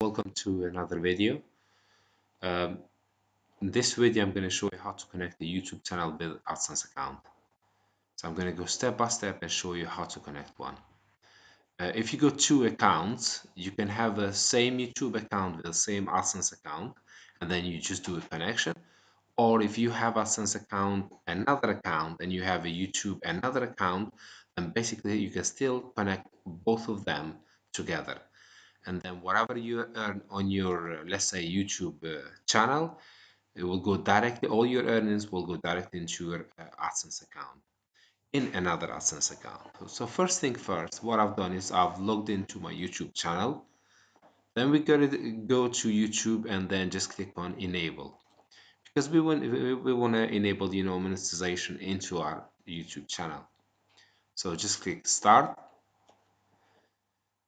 Welcome to another video. Um, in this video, I'm going to show you how to connect the YouTube channel with AdSense account. So I'm going to go step by step and show you how to connect one. If you go two accounts, you can have the same YouTube account with the same AdSense account, and then you just do a connection. Or if you have AdSense account, another account, and you have a YouTube, another account, then basically you can still connect both of them together. And then whatever you earn on your let's say YouTube channel, it will go directly, all your earnings will go directly into your AdSense account in another AdSense account. So first thing first, what I've done is I've logged into my YouTube channel. Then we gotta go to YouTube and then just click on enable, because we want to enable monetization into our YouTube channel. So just click start,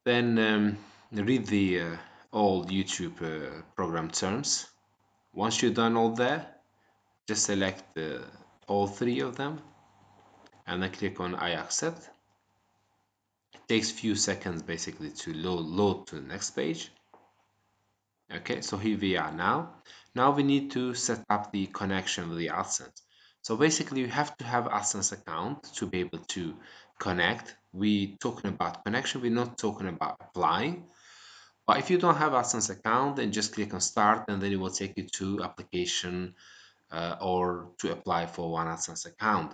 then read the all YouTube program terms. Once you're done all that, just select all three of them and then click on I accept. It takes few seconds basically to load to the next page. Okay, so here we are now. Now we need to set up the connection with the AdSense. So basically you have to have AdSense account to be able to connect. We talking about connection, we're not talking about applying. But if you don't have AdSense account, then just click on start and then it will take you to application or to apply for one AdSense account.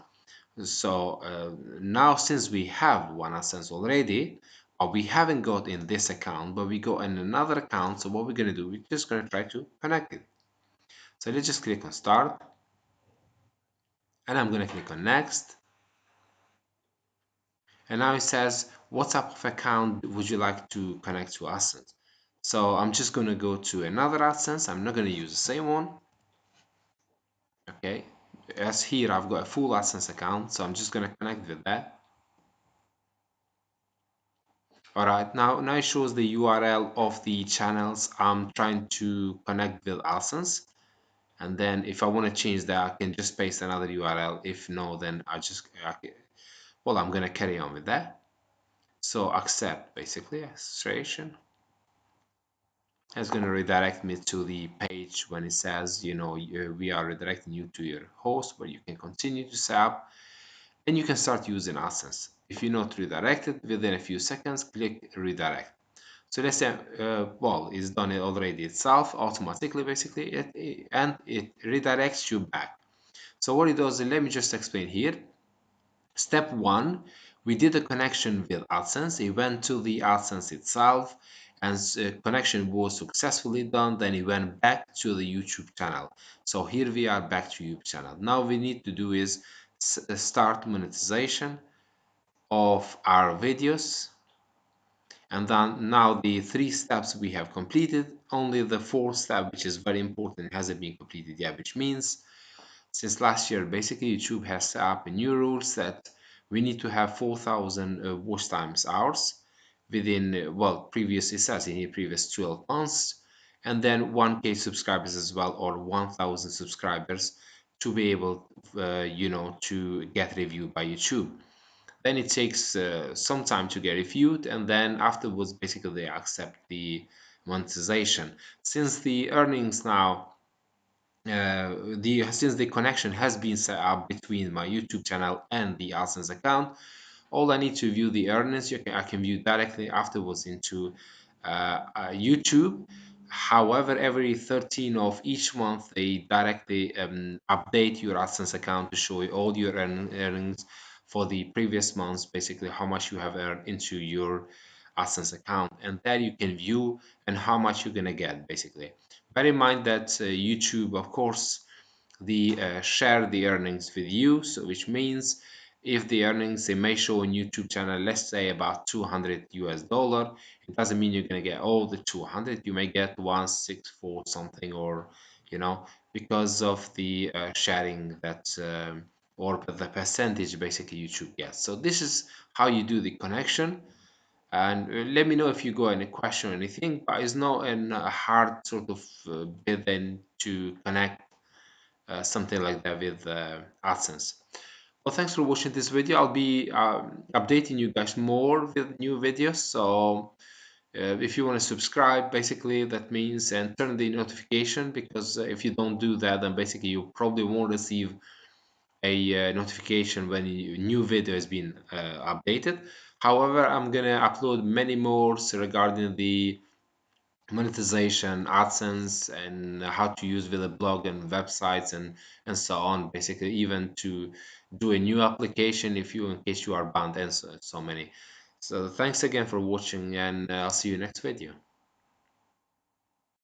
So now since we have one AdSense already, but we haven't got in this account, but we got in another account, so what we're going to do, we're just going to try to connect it. So let's just click on start and I'm going to click on next. And now it says, what type of account would you like to connect to AdSense? So I'm just going to go to another AdSense. I'm not going to use the same one. Okay, as here I've got a full AdSense account, so I'm just going to connect with that. All right, now it shows the URL of the channels I'm trying to connect with AdSense. And then if I want to change that, I can just paste another URL. If no, then I'm going to carry on with that. So accept basically registration. It's going to redirect me to the page when it says, we are redirecting you to your host where you can continue to set up and you can start using AdSense. If you're not redirected, within a few seconds, click redirect. So let's say, it's done it already itself automatically, basically, and it redirects you back. So what it does, let me just explain here. Step one, we did a connection with AdSense. It went to the AdSense itself, and connection was successfully done. Then it went back to the YouTube channel. So here we are back to YouTube channel. Now we need to do is start monetization of our videos. And then now the three steps we have completed, only the fourth step, which is very important, hasn't been completed yet, which means since last year, basically YouTube has set up new rules that we need to have 4,000 watch times hours within, previous, it says in here, previous 12 months, and then 1K subscribers as well, or 1,000 subscribers to be able, to get reviewed by YouTube. Then it takes some time to get reviewed, and then afterwards basically they accept the monetization. Since the earnings now since the connection has been set up between my YouTube channel and the AdSense account, all I need to view the earnings. I can view directly afterwards into YouTube. However, every 13 of each month, they directly update your AdSense account to show you all your earnings for the previous months, basically how much you have earned into your AdSense account, and there you can view and how much you're gonna get basically. Bear in mind that YouTube, of course, the share the earnings with you, so which means if the earnings they may show on YouTube channel, let's say about $200, it doesn't mean you're gonna get all the 200. You may get 164 something, or because of the sharing that or the percentage basically YouTube gets. So this is how you do the connection. And let me know if you got any question or anything, but it's not a hard sort of bit then to connect something like that with AdSense. Well, thanks for watching this video. I'll be updating you guys more with new videos. So If you want to subscribe, basically that means, and turn the notification, because if you don't do that, then basically you probably won't receive a notification when a new video has been updated. However, I'm gonna upload many more regarding the monetization, AdSense, and how to use with a blog and websites and so on. Basically, even to do a new application if you, in case you are banned, and so many. So thanks again for watching, and I'll see you next video.